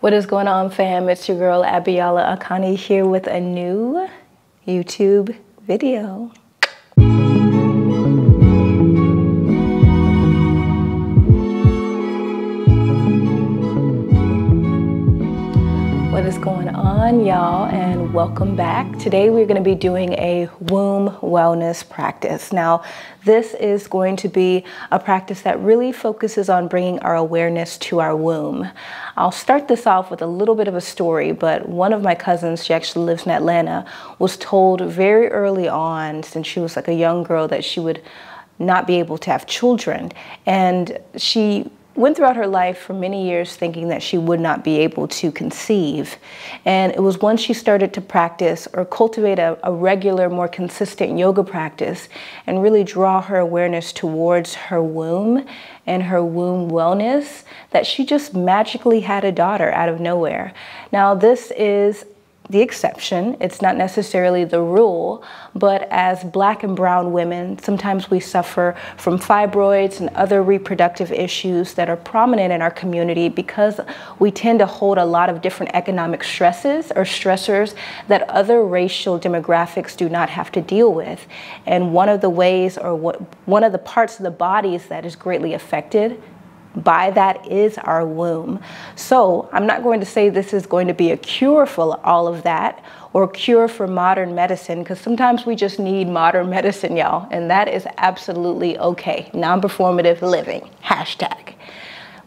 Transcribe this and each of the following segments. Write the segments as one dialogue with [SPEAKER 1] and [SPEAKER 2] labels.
[SPEAKER 1] What is going on, fam? It's your girl Biola Akani here with a new YouTube video. What is going on, y'all, and welcome back. Today we're going to be doing a womb wellness practice. Now, this is going to be a practice that really focuses on bringing our awareness to our womb. I'll start this off with a little bit of a story, but one of my cousins, she actually lives in Atlanta, was told very early on, since she was like a young girl, that she would not be able to have children. And she went throughout her life for many years thinking that she would not be able to conceive. And it was once she started to practice or cultivate a regular, more consistent yoga practice and really draw her awareness towards her womb and her womb wellness that she just magically had a daughter out of nowhere. Now, this is the exception. It's not necessarily the rule, but as Black and brown women, sometimes we suffer from fibroids and other reproductive issues that are prominent in our community because we tend to hold a lot of different economic stresses or stressors that other racial demographics do not have to deal with. And one of the ways, or one of the parts of the bodies that is greatly affected by that is our womb. So I'm not going to say this is going to be a cure for all of that or a cure for modern medicine, because sometimes we just need modern medicine, y'all, and that is absolutely okay. Non-performative living, hashtag.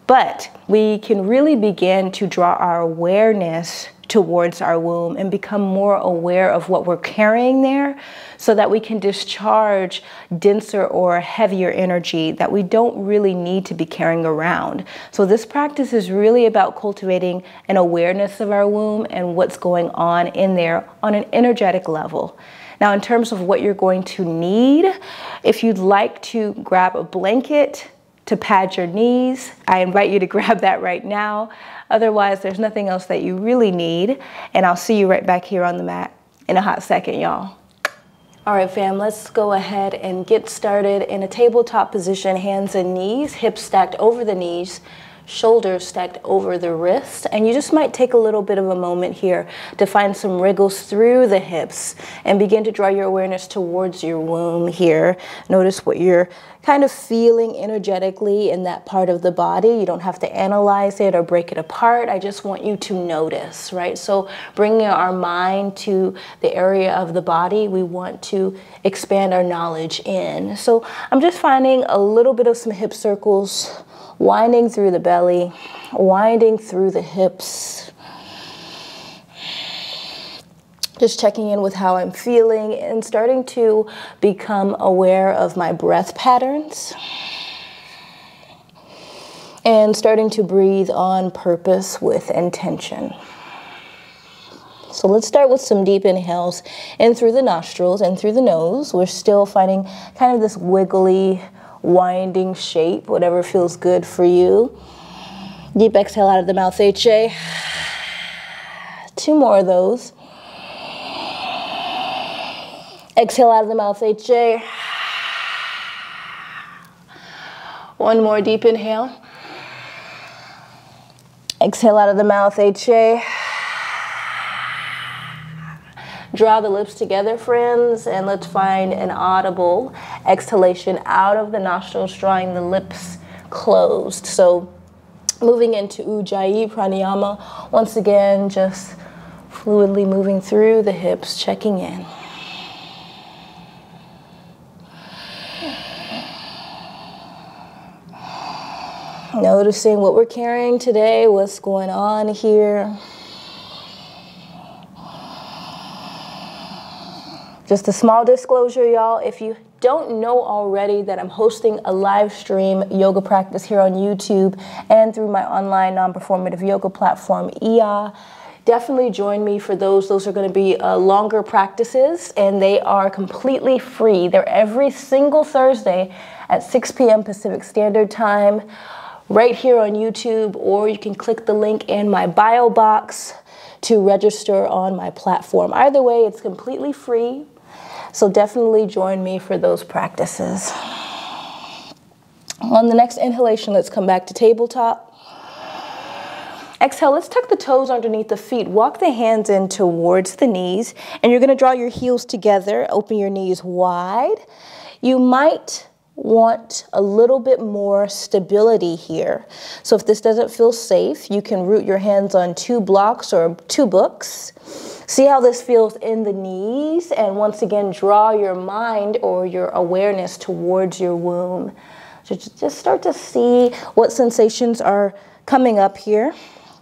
[SPEAKER 1] But we can really begin to draw our awareness towards our womb and become more aware of what we're carrying there so that we can discharge denser or heavier energy that we don't really need to be carrying around. So this practice is really about cultivating an awareness of our womb and what's going on in there on an energetic level. Now, in terms of what you're going to need, if you'd like to grab a blanket to pad your knees, I invite you to grab that right now. Otherwise, there's nothing else that you really need. And I'll see you right back here on the mat in a hot second, y'all. All right, fam, let's go ahead and get started in a tabletop position, hands and knees, hips stacked over the knees, shoulders stacked over the wrists. And you just might take a little bit of a moment here to find some wriggles through the hips and begin to draw your awareness towards your womb here. Notice what you're kind of feeling energetically in that part of the body. You don't have to analyze it or break it apart. I just want you to notice, right? So bringing our mind to the area of the body, we want to expand our knowledge in. So I'm just finding a little bit of some hip circles, winding through the belly, winding through the hips. Just checking in with how I'm feeling and starting to become aware of my breath patterns and starting to breathe on purpose with intention. So let's start with some deep inhales in through the nostrils and through the nose. We're still finding kind of this wiggly, winding shape, whatever feels good for you. Deep exhale out of the mouth, HA. 2 more of those. Exhale out of the mouth, HA. 1 more deep inhale. Exhale out of the mouth, HA. Draw the lips together, friends, and let's find an audible exhalation out of the nostrils, drawing the lips closed. So moving into Ujjayi Pranayama, once again, just fluidly moving through the hips, checking in. Noticing what we're carrying today, what's going on here. Just a small disclosure, y'all. If you don't know already that I'm hosting a live stream yoga practice here on YouTube and through my online non-performative yoga platform, IA, definitely join me for those. Those are going to be longer practices, and they are completely free. They're every single Thursday at 6 p.m. Pacific Standard Time, right here on YouTube, or you can click the link in my bio box to register on my platform. Either way, it's completely free. So definitely join me for those practices. On the next inhalation, let's come back to tabletop. Exhale, let's tuck the toes underneath the feet. Walk the hands in towards the knees, and you're going to draw your heels together. Open your knees wide. You might want a little bit more stability here. So if this doesn't feel safe, you can root your hands on 2 blocks or 2 books. See how this feels in the knees, and once again, draw your mind or your awareness towards your womb. So just start to see what sensations are coming up here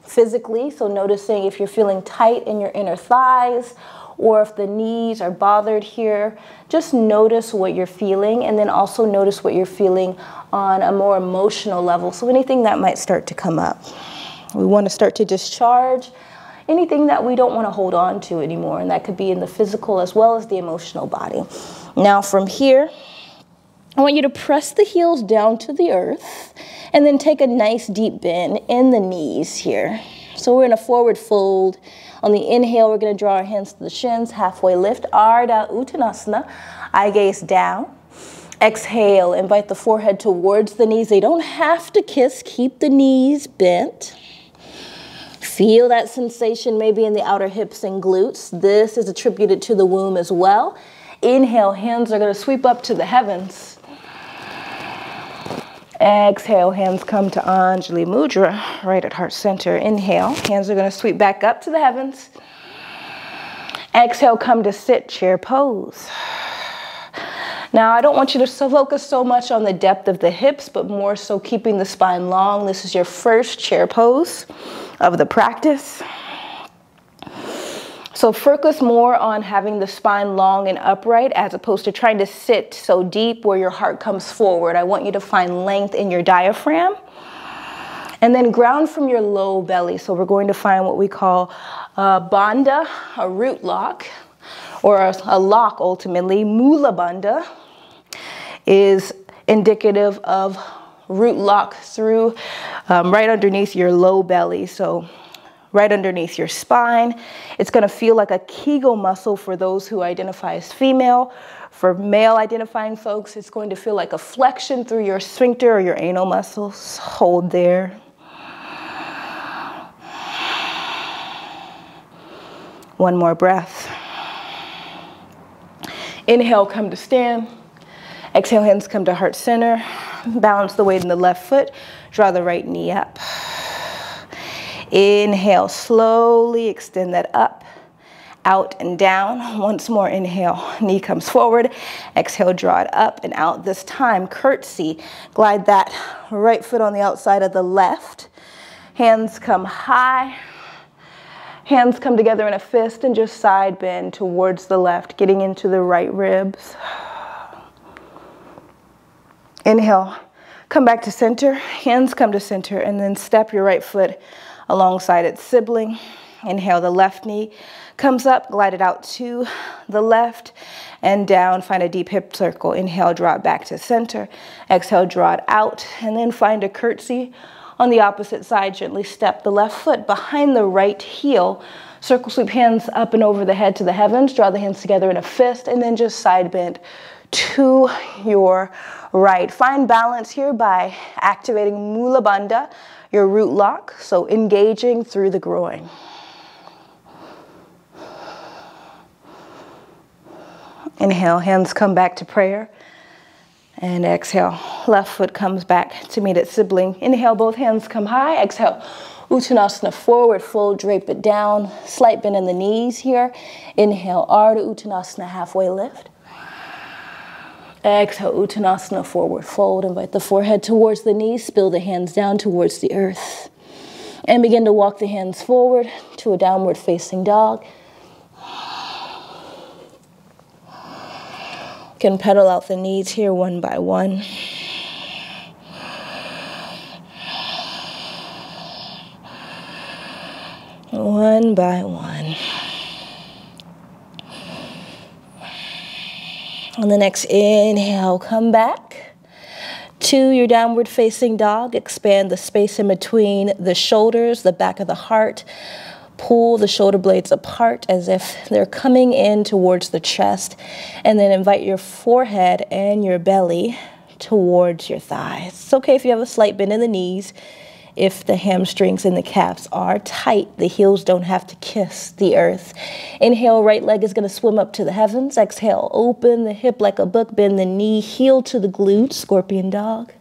[SPEAKER 1] physically. So noticing if you're feeling tight in your inner thighs or if the knees are bothered here. Just notice what you're feeling, and then also notice what you're feeling on a more emotional level. So anything that might start to come up. We want to start to discharge anything that we don't want to hold on to anymore, and that could be in the physical as well as the emotional body. Now from here, I want you to press the heels down to the earth and then take a nice deep bend in the knees here. So we're in a forward fold. On the inhale, we're going to draw our hands to the shins, halfway lift, Ardha Uttanasana, eye gaze down. Exhale, invite the forehead towards the knees. They don't have to kiss, keep the knees bent. Feel that sensation maybe in the outer hips and glutes. This is attributed to the womb as well. Inhale, hands are going to sweep up to the heavens. Exhale, hands come to Anjali Mudra, right at heart center. Inhale, hands are going to sweep back up to the heavens. Exhale, come to sit, chair pose. Now, I don't want you to focus so much on the depth of the hips, but more so keeping the spine long. This is your first chair pose of the practice. So focus more on having the spine long and upright as opposed to trying to sit so deep where your heart comes forward. I want you to find length in your diaphragm. And then ground from your low belly. So we're going to find what we call a bandha, a root lock, or a lock ultimately. Mula bandha is indicative of root lock through right underneath your low belly. So right underneath your spine. It's going to feel like a Kegel muscle for those who identify as female. For male identifying folks, it's going to feel like a flexion through your sphincter or your anal muscles. Hold there. One more breath. Inhale, come to stand. Exhale, hands come to heart center. Balance the weight in the left foot. Draw the right knee up. Inhale, slowly extend that up, out and down. Once more, inhale, knee comes forward. Exhale, draw it up and out. This time, curtsy. Glide that right foot on the outside of the left. Hands come high. Hands come together in a fist and just side bend towards the left, getting into the right ribs. Inhale, come back to center. Hands come to center, and then step your right foot alongside its sibling. Inhale, the left knee comes up, glide it out to the left and down. Find a deep hip circle. Inhale, draw it back to center. Exhale, draw it out, and then find a curtsy on the opposite side. Gently step the left foot behind the right heel. Circle sweep hands up and over the head to the heavens. Draw the hands together in a fist, and then just side bend to your right. Find balance here by activating Mula Bandha, your root lock, so engaging through the groin. Inhale, hands come back to prayer. And exhale, left foot comes back to meet its sibling. Inhale, both hands come high. Exhale, Uttanasana, forward fold, drape it down. Slight bend in the knees here. Inhale, Ardha Uttanasana, halfway lift. Exhale, Uttanasana, forward fold. Invite the forehead towards the knees. Spill the hands down towards the earth. And begin to walk the hands forward to a downward facing dog. You can pedal out the knees here one by one. One by one. On the next inhale, come back to your downward facing dog. Expand the space in between the shoulders, the back of the heart. Pull the shoulder blades apart as if they're coming in towards the chest. And then invite your forehead and your belly towards your thighs. It's okay if you have a slight bend in the knees. if the hamstrings and the calves are tight. The heels don't have to kiss the earth. Inhale, right leg is going to swim up to the heavens. Exhale, open the hip like a book, bend the knee, heel to the glute, scorpion dog.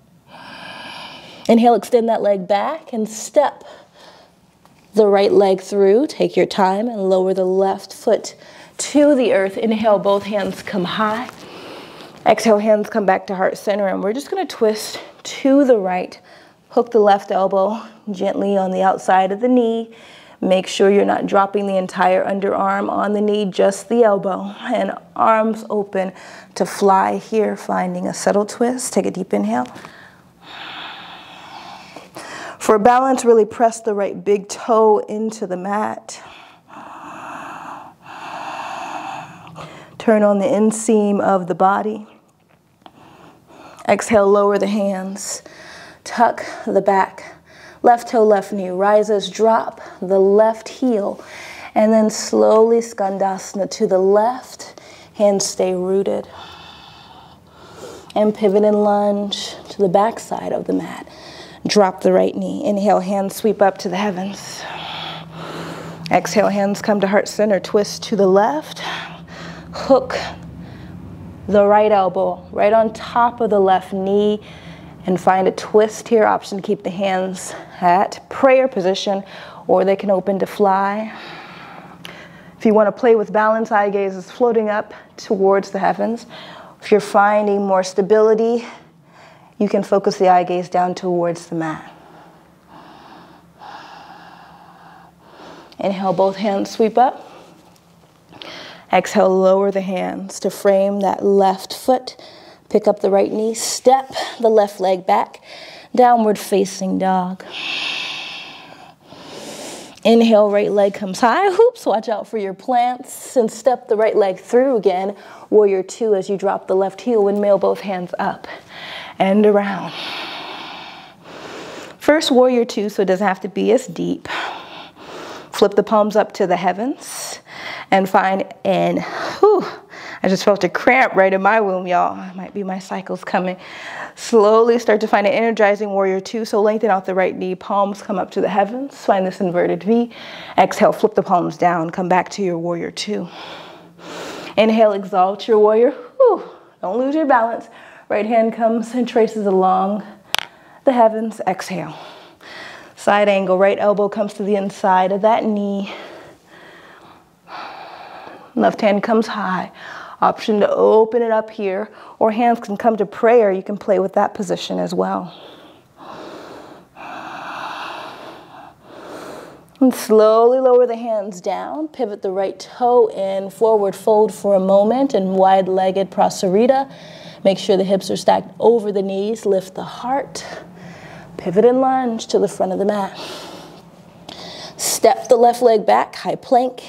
[SPEAKER 1] Inhale, extend that leg back and step the right leg through. Take your time and lower the left foot to the earth. Inhale, both hands come high. Exhale, hands come back to heart center, and we're just going to twist to the right. Hook the left elbow gently on the outside of the knee. Make sure you're not dropping the entire underarm on the knee, just the elbow. And arms open to fly here, finding a subtle twist. Take a deep inhale. For balance, really press the right big toe into the mat. Turn on the inseam of the body. Exhale, lower the hands. Tuck the back. Left toe, left knee rises. Drop the left heel. And then slowly skandasana to the left. Hands stay rooted. And pivot and lunge to the back side of the mat. Drop the right knee. Inhale, hands sweep up to the heavens. Exhale, hands come to heart center. Twist to the left. Hook the right elbow right on top of the left knee and find a twist here. Option to keep the hands at prayer position, or they can open to fly. If you want to play with balance, eye gaze is floating up towards the heavens. If you're finding more stability, you can focus the eye gaze down towards the mat. Inhale, both hands sweep up. Exhale, lower the hands to frame that left foot. Pick up the right knee, step the left leg back, downward facing dog. Inhale, right leg comes high. Oops, watch out for your plants. And step the right leg through again. Warrior two as you drop the left heel, windmill both hands up and around. First warrior two, so it doesn't have to be as deep. Flip the palms up to the heavens and find in, I just felt a cramp right in my womb, y'all. It might be my cycles coming. Slowly start to find an energizing warrior two. So lengthen out the right knee, palms come up to the heavens. Find this inverted V. Exhale, flip the palms down. Come back to your warrior two. Inhale, exalt your warrior. Don't lose your balance. Right hand comes and traces along the heavens. Exhale. Side angle, right elbow comes to the inside of that knee. Left hand comes high. Option to open it up here, or hands can come to prayer. You can play with that position as well. And slowly lower the hands down. Pivot the right toe in, forward fold for a moment, and wide-legged prasarita. Make sure the hips are stacked over the knees. Lift the heart. Pivot and lunge to the front of the mat. Step the left leg back, high plank.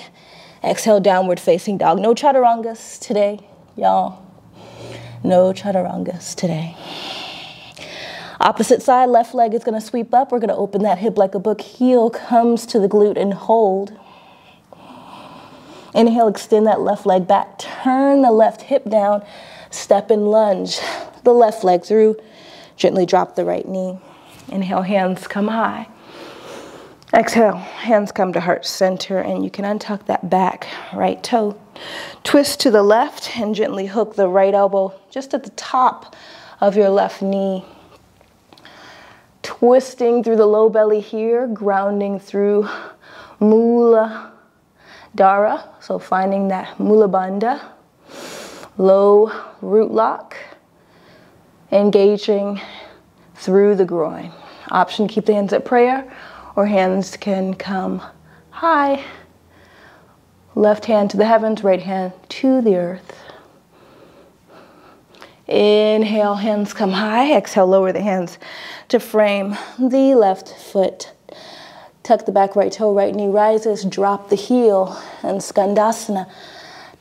[SPEAKER 1] Exhale, downward facing dog. No chaturangas today, y'all. No chaturangas today. Opposite side, left leg is going to sweep up. We're going to open that hip like a book. Heel comes to the glute and hold. Inhale, extend that left leg back. Turn the left hip down. Step and lunge the left leg through. Gently drop the right knee. Inhale, hands come high. Exhale, hands come to heart center, and you can untuck that back right toe. Twist to the left and gently hook the right elbow just at the top of your left knee. Twisting through the low belly here, grounding through Mula Dara. So finding that Mula Bandha, low root lock, engaging through the groin. Option, keep the hands at prayer, or hands can come high. Left hand to the heavens, right hand to the earth. Inhale, hands come high. Exhale, lower the hands to frame the left foot. Tuck the back right toe, right knee rises. Drop the heel and skandasana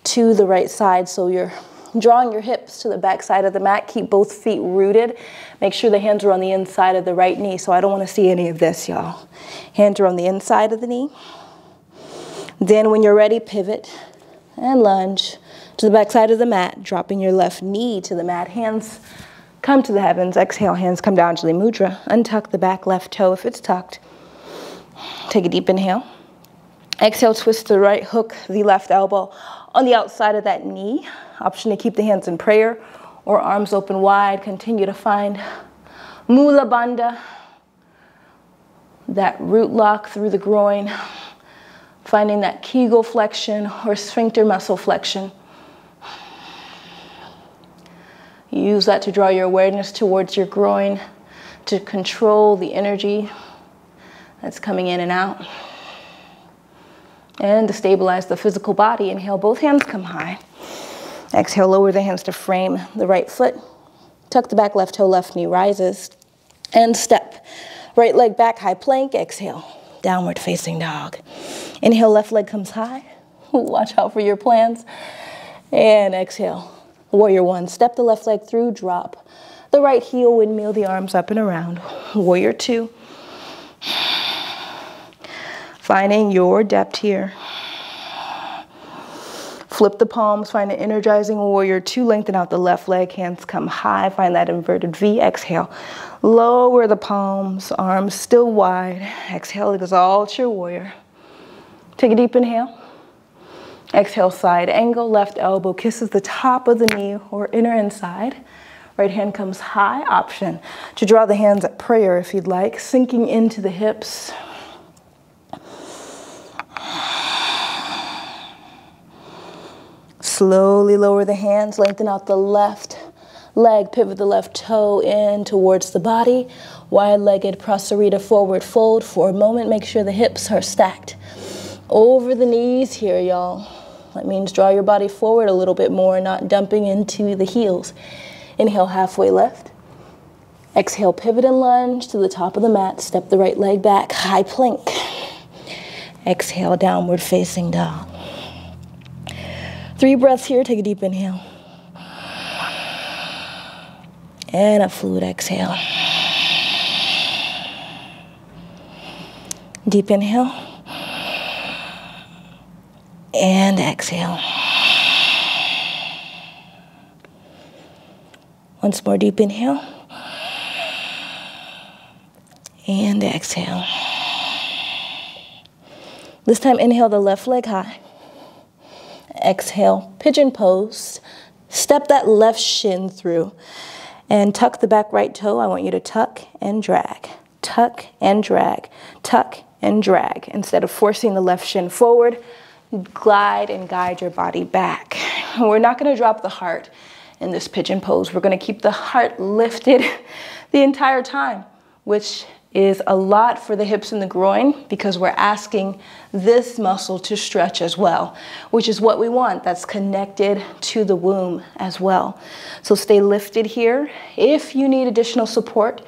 [SPEAKER 1] to the right side. So you're drawing your hips to the back side of the mat. Keep both feet rooted. Make sure the hands are on the inside of the right knee. So I don't want to see any of this, y'all. Hands are on the inside of the knee. Then when you're ready, pivot and lunge to the back side of the mat, dropping your left knee to the mat. Hands come to the heavens. Exhale, hands come down, Anjali Mudra. Untuck the back left toe if it's tucked. Take a deep inhale. Exhale, twist the right, hook the left elbow on the outside of that knee. Option to keep the hands in prayer or arms open wide. Continue to find Mula Bandha, that root lock through the groin. Finding that Kegel flexion or sphincter muscle flexion. Use that to draw your awareness towards your groin to control the energy that's coming in and out. And to stabilize the physical body, inhale, both hands come high. Exhale, lower the hands to frame the right foot. Tuck the back left toe, left knee rises. And step. Right leg back, high plank. Exhale, downward facing dog. Inhale, left leg comes high. Watch out for your plans. And exhale, warrior one. Step the left leg through, drop the right heel, windmill the arms up and around. Warrior two. Finding your depth here. Flip the palms, find an energizing warrior two. Lengthen out the left leg, hands come high. Find that inverted V. Exhale, lower the palms, arms still wide. Exhale, exalt your warrior. Take a deep inhale. Exhale, side angle, left elbow kisses the top of the knee or inner inside. Right hand comes high. Option to draw the hands at prayer if you'd like, sinking into the hips. Slowly lower the hands, lengthen out the left leg, pivot the left toe in towards the body. Wide-legged Prasarita forward fold for a moment. Make sure the hips are stacked over the knees here, y'all. That means draw your body forward a little bit more, not dumping into the heels. Inhale, halfway left. Exhale, pivot and lunge to the top of the mat. Step the right leg back, high plank. Exhale, downward facing dog. 3 breaths here. Take a deep inhale. And a fluid exhale. Deep inhale. And exhale. Once more, deep inhale. And exhale. This time, inhale the left leg high. Exhale, pigeon pose. Step that left shin through and tuck the back right toe. I want you to tuck and drag, tuck and drag, tuck and drag. Instead of forcing the left shin forward, glide and guide your body back. We're not going to drop the heart in this pigeon pose. We're going to keep the heart lifted the entire time, which is a lot for the hips and the groin because we're asking this muscle to stretch as well, which is what we want. That's connected to the womb as well. So stay lifted here. If you need additional support,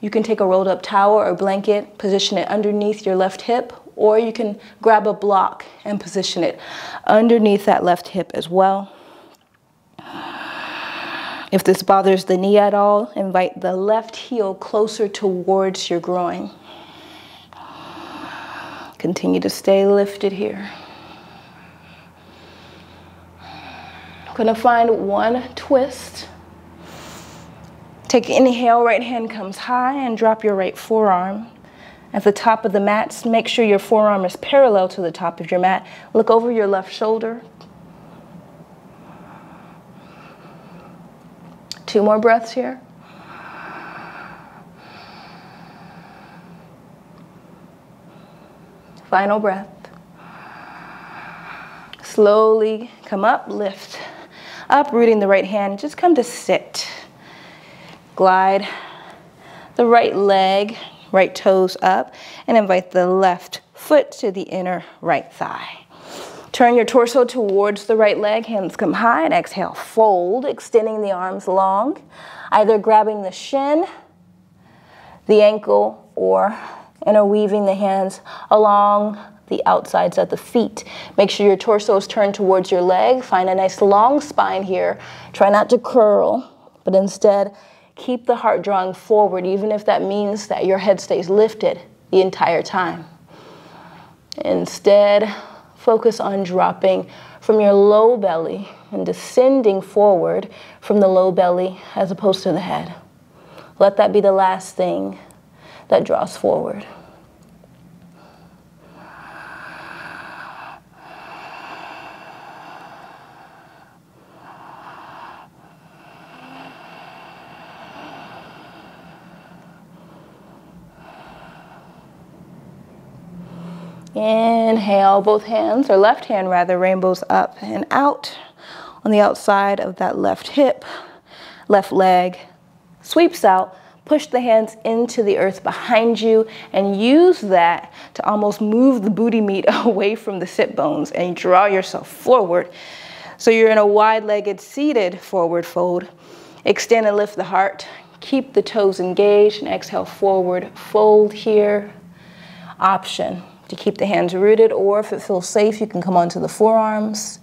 [SPEAKER 1] you can take a rolled up towel or blanket, position it underneath your left hip, or you can grab a block and position it underneath that left hip as well. If this bothers the knee at all, invite the left heel closer towards your groin. Continue to stay lifted here. I'm gonna find one twist. Take an inhale, right hand comes high and drop your right forearm at the top of the mat. Make sure your forearm is parallel to the top of your mat. Look over your left shoulder. 2 more breaths here. Final breath. Slowly come up, lift. Uprooting the right hand, just come to sit. Glide the right leg, right toes up, and invite the left foot to the inner right thigh. Turn your torso towards the right leg, hands come high, and exhale, fold, extending the arms long, either grabbing the shin, the ankle, or interweaving the hands along the outsides of the feet. Make sure your torso is turned towards your leg. Find a nice long spine here. Try not to curl, but instead keep the heart drawing forward, even if that means that your head stays lifted the entire time. Instead, focus on dropping from your low belly and descending forward from the low belly as opposed to the head. Let that be the last thing that draws forward. Inhale, both hands, or left hand rather, rainbows up and out on the outside of that left hip. Left leg sweeps out. Push the hands into the earth behind you and use that to almost move the booty meat away from the sit bones and draw yourself forward. So you're in a wide-legged seated forward fold. Extend and lift the heart. Keep the toes engaged and exhale forward. Fold here. Option to keep the hands rooted, or if it feels safe, you can come onto the forearms.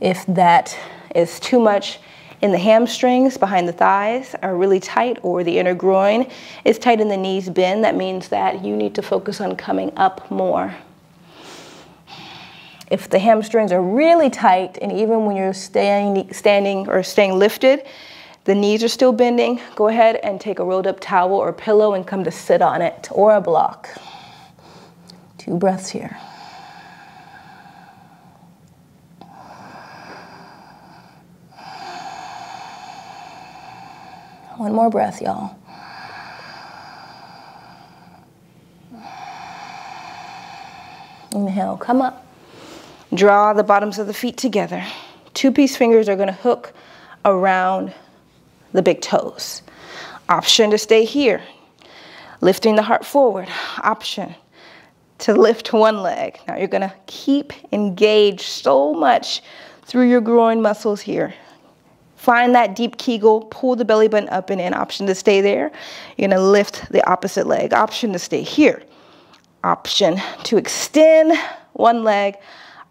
[SPEAKER 1] If that is too much in the hamstrings, behind the thighs are really tight, or the inner groin is tight and the knees bend, that means that you need to focus on coming up more. If the hamstrings are really tight, and even when you're standing or staying lifted, the knees are still bending, go ahead and take a rolled up towel or pillow and come to sit on it, or a block. 2 breaths here. One more breath, y'all. Inhale, come up. Draw the bottoms of the feet together. 2-piece fingers are going to hook around the big toes. Option to stay here. Lifting the heart forward. Option to lift one leg. Now you're going to keep engaged so much through your groin muscles here. Find that deep Kegel, pull the belly button up and in. Option to stay there. You're going to lift the opposite leg. Option to stay here. Option to extend one leg.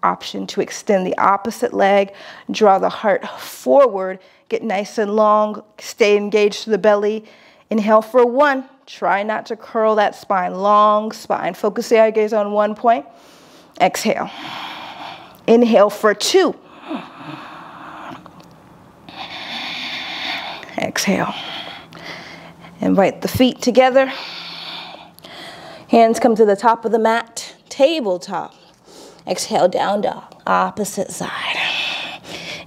[SPEAKER 1] Option to extend the opposite leg. Draw the heart forward. Get nice and long. Stay engaged to the belly. Inhale for 1. Try not to curl that spine. Long spine. Focus the eye gaze on one point. Exhale. Inhale for 2. Exhale. Invite the feet together. Hands come to the top of the mat. Tabletop. Exhale, down dog. Opposite side.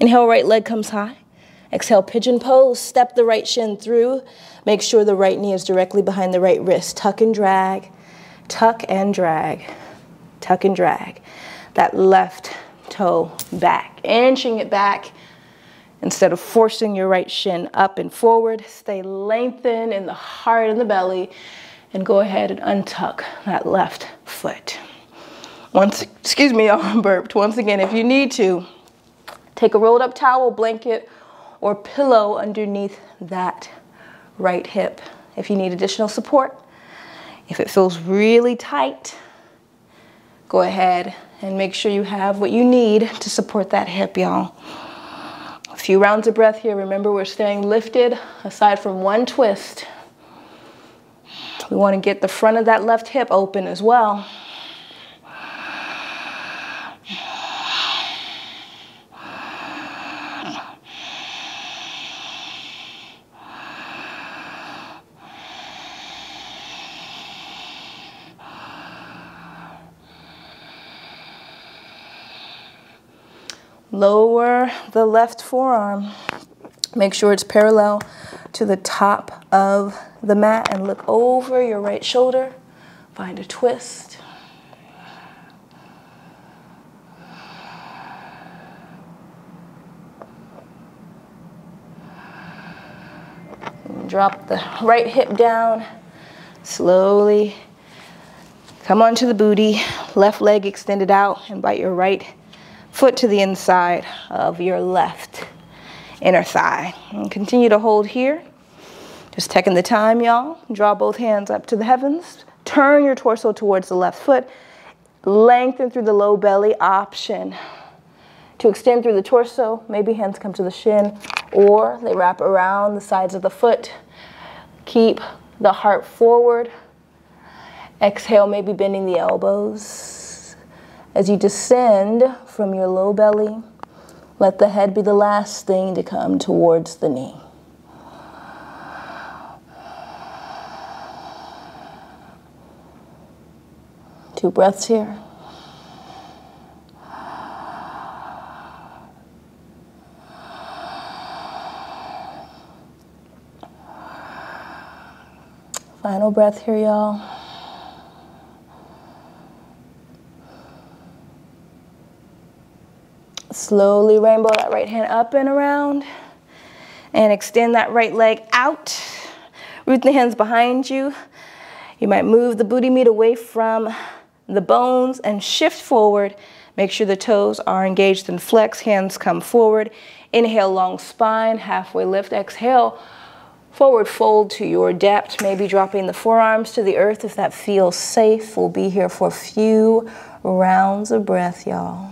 [SPEAKER 1] Inhale, right leg comes high. Exhale, pigeon pose. Step the right shin through. Make sure the right knee is directly behind the right wrist. Tuck and drag. Tuck and drag. Tuck and drag. That left toe back. Inching it back. Instead of forcing your right shin up and forward, stay lengthened in the heart and the belly. And go ahead and untuck that left foot. Excuse me, I burped. Once again, if you need to, take a rolled up towel, blanket, or pillow underneath that right hip if you need additional support. If it feels really tight, go ahead and make sure you have what you need to support that hip, y'all. A few rounds of breath here. Remember, we're staying lifted aside from one twist. We want to get the front of that left hip open as well. Lower the left forearm. Make sure it's parallel to the top of the mat and look over your right shoulder. Find a twist. And drop the right hip down. Slowly come onto the booty. Left leg extended out. Invite your right foot to the inside of your left inner thigh. And continue to hold here. Just taking the time, y'all. Draw both hands up to the heavens. Turn your torso towards the left foot. Lengthen through the low belly. Option to extend through the torso. Maybe hands come to the shin or they wrap around the sides of the foot. Keep the heart forward. Exhale, maybe bending the elbows. As you descend from your low belly, let the head be the last thing to come towards the knee. 2 breaths here. Final breath here, y'all. Slowly rainbow that right hand up and around. And extend that right leg out. Root the hands behind you. You might move the booty meat away from the bones and shift forward. Make sure the toes are engaged and flexed. Hands come forward. Inhale, long spine, halfway lift. Exhale. Forward fold to your depth, maybe dropping the forearms to the earth if that feels safe. We'll be here for a few rounds of breath, y'all.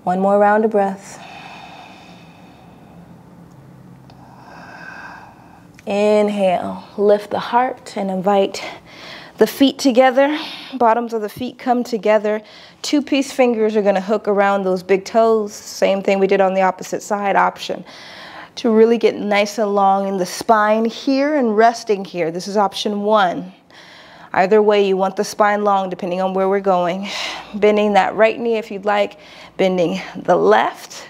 [SPEAKER 1] One more round of breath. Inhale, lift the heart and invite the feet together. Bottoms of the feet come together. 2-piece fingers are going to hook around those big toes. Same thing we did on the opposite side. Option to really get nice and long in the spine here and resting here. This is option 1. Either way, you want the spine long depending on where we're going. Bending that right knee if you'd like. Bending the left.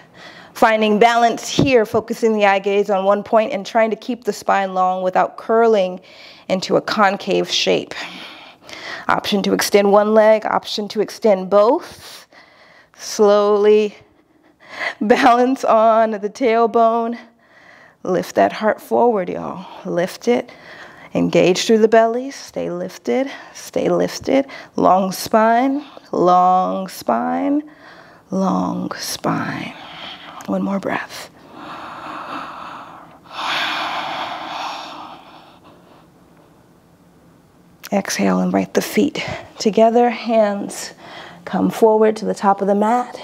[SPEAKER 1] Finding balance here, focusing the eye gaze on one point and trying to keep the spine long without curling into a concave shape. Option to extend one leg, option to extend both. Slowly balance on the tailbone. Lift that heart forward, y'all. Lift it. Engage through the belly. Stay lifted. Stay lifted. Long spine, long spine, long spine. One more breath. Exhale, invite the feet together. Hands come forward to the top of the mat.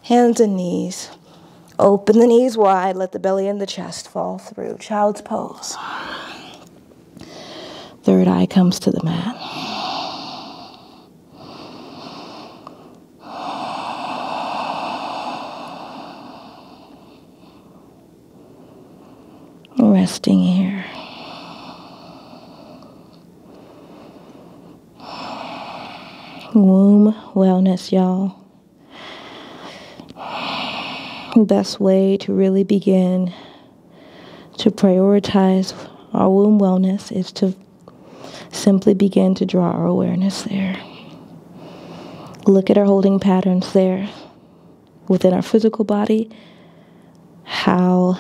[SPEAKER 1] Hands and knees. Open the knees wide. Let the belly and the chest fall through. Child's pose. Third eye comes to the mat. Resting here. Womb wellness, y'all. Best way to really begin to prioritize our womb wellness is to simply begin to draw our awareness there. Look at our holding patterns there within our physical body. How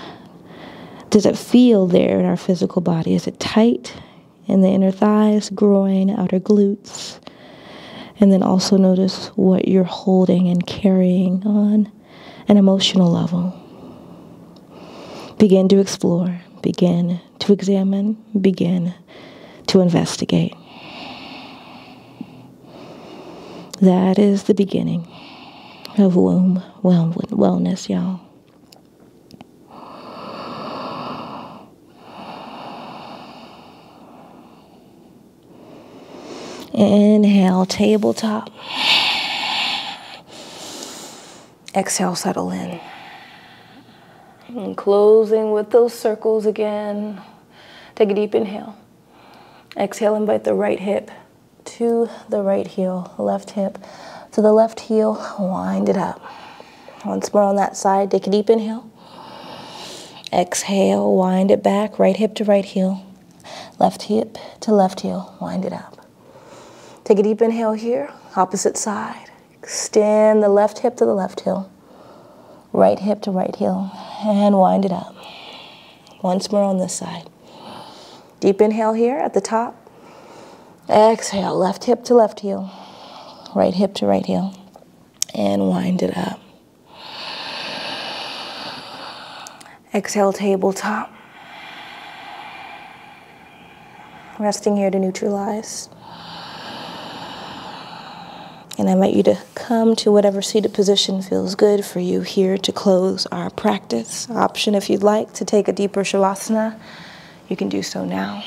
[SPEAKER 1] does it feel there in our physical body? Is it tight in the inner thighs, groin, outer glutes? And then also notice what you're holding and carrying on an emotional level. Begin to explore, begin to examine, begin to investigate. That is the beginning of womb wellness, y'all. Inhale, tabletop. Exhale, settle in. And closing with those circles again. Take a deep inhale. Exhale, invite the right hip to the right heel. Left hip to the left heel. Wind it up. Once more on that side. Take a deep inhale. Exhale, wind it back. Right hip to right heel. Left hip to left heel. Wind it up. Take a deep inhale here, opposite side. Extend the left hip to the left heel. Right hip to right heel. And wind it up. Once more on this side. Deep inhale here at the top. Exhale, left hip to left heel. Right hip to right heel. And wind it up. Exhale, tabletop. Resting here to neutralize. And I invite you to come to whatever seated position feels good for you here to close our practice. Option if you'd like to take a deeper shavasana, you can do so now.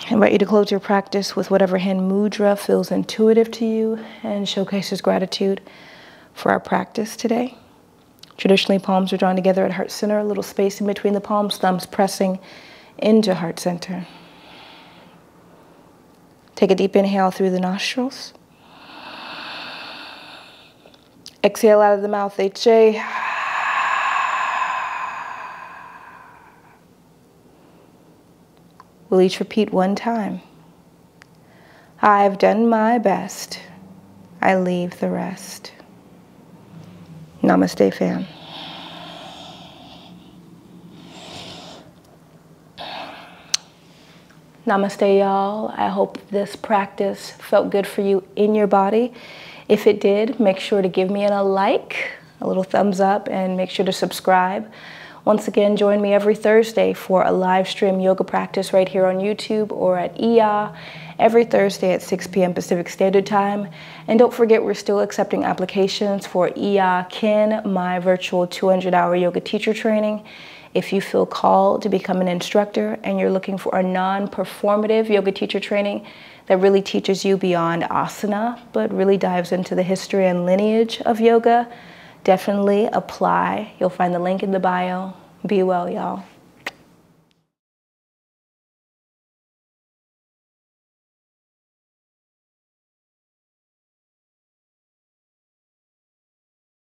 [SPEAKER 1] I invite you to close your practice with whatever hand mudra feels intuitive to you and showcases gratitude for our practice today. Traditionally, palms are drawn together at heart center, a little space in between the palms, thumbs pressing into heart center. Take a deep inhale through the nostrils. Exhale out of the mouth, Ujjayi. We'll each repeat one time. I've done my best. I leave the rest. Namaste, fam. Namaste, y'all. I hope this practice felt good for you in your body. If it did, make sure to give me a like, a little thumbs up, and make sure to subscribe. Once again, join me every Thursday for a live stream yoga practice right here on YouTube or at EA every Thursday at 6 p.m. Pacific Standard Time. And don't forget, we're still accepting applications for EA Kin, my virtual 200-hour yoga teacher training. If you feel called to become an instructor and you're looking for a non-performative yoga teacher training that really teaches you beyond asana, but really dives into the history and lineage of yoga, definitely apply. You'll find the link in the bio. Be well, y'all.